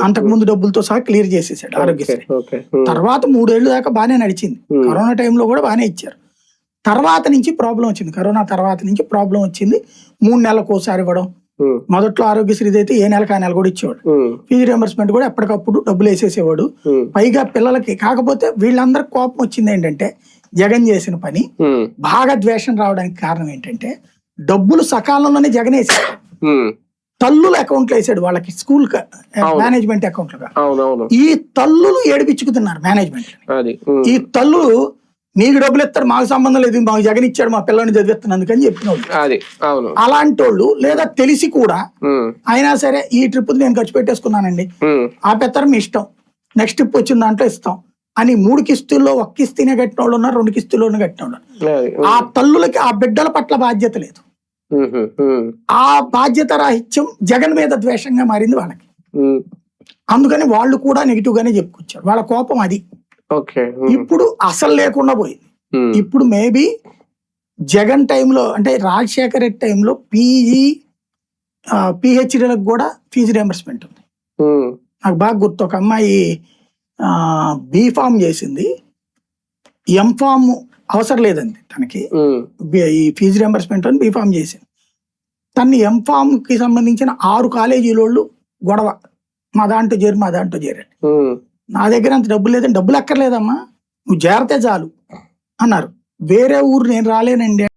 అంతకు ముందు డబ్బులతో సహా క్లియర్ చేసేసాడు ఆరోగ్యశ్రీ. తర్వాత 3 ఏళ్ల దాకా బాగానే నడిచింది. కరోనా టైంలో కూడా బాగానే ఇచ్చారు. తర్వాత నుంచి ప్రాబ్లం వచ్చింది. కరోనా తర్వాత నుంచి ప్రాబ్లం వచ్చింది. 3 నెలలకు ఒకసారి ఇవ్వడం. మొదట్లో ఆరోగ్యశ్రీ అయితే ఏ నెలకు ఆ నెల కూడా ఇచ్చేవాడు. ఫీజు రియంబర్స్మెంట్ కూడా ఎప్పటికప్పుడు డబ్బులు వేసేసేవాడు. పైగా పిల్లలకి. కాకపోతే వీళ్ళందరికి కోపం వచ్చింది ఏంటంటే జగన్ చేసిన పని బాగా ద్వేషం రావడానికి కారణం ఏంటంటే డబ్బులు సకాలంలోనే జగన్ వేసాడు. తల్లుల అకౌంట్లు వేసాడు వాళ్ళకి, స్కూల్ మేనేజ్మెంట్ అకౌంట్లుగా. ఈ తల్లులు ఏడిపించుకుతున్నారు మేనేజ్మెంట్. ఈ తల్లులు నీకు డబ్బులు ఇస్తారు, మాకు సంబంధం లేదు, మాకు జగన్ ఇచ్చాడు, మా పిల్లల్ని చదివిస్తున్నందుకు అని చెప్పిన వాళ్ళు. అలాంటి వాళ్ళు లేదా తెలిసి కూడా అయినా సరే ఈ ట్రిప్ నేను ఖర్చు పెట్టేసుకున్నానండి, ఆ పెత్తరం మీ ఇష్టం, నెక్స్ట్ ట్రిప్ వచ్చిన దాంట్లో ఇస్తాం అని 3 కిస్తుల్లో 1 కిస్తీనే కట్టిన వాళ్ళు ఉన్నారు, 2 కిస్తుల్లోనే కట్టిన వాళ్ళు. ఆ తల్లులకి ఆ బిడ్డల పట్ల బాధ్యత లేదు. ఆ బాధ్యత రాహిత్యం జగన్ మీద ద్వేషంగా మారింది వాళ్ళకి. అందుకని వాళ్ళు కూడా నెగిటివ్ గానే చెప్పుకొచ్చారు. వాళ్ళ కోపం అది. ఇప్పుడు అసలు లేకుండా పోయింది. ఇప్పుడు మేబీ జగన్ టైంలో అంటే రాజశేఖర్ రెడ్డి టైంలో పిహెచ్డీలకు కూడా ఫీజు రియంబర్స్మెంట్ ఉంది. నాకు బాగా గుర్తు. ఒక అమ్మాయి బీఫామ్ చేసింది, ఎంఫామ్ అవసరం లేదండి తనకి, ఈ ఫీజు రియంబర్స్మెంట్ అని బీఫామ్ చేసింది. తన్ని ఎంఫామ్ కి సంబంధించిన 6 కాలేజీలోళ్ళు గొడవ, మా దాంట్లో చేరండి. నా దగ్గర అంత డబ్బులు లేదని, డబ్బులు ఎక్కర్లేదమ్మా నువ్వు చేరితే చాలు అన్నారు. వేరే ఊరు నేను రాలేనండి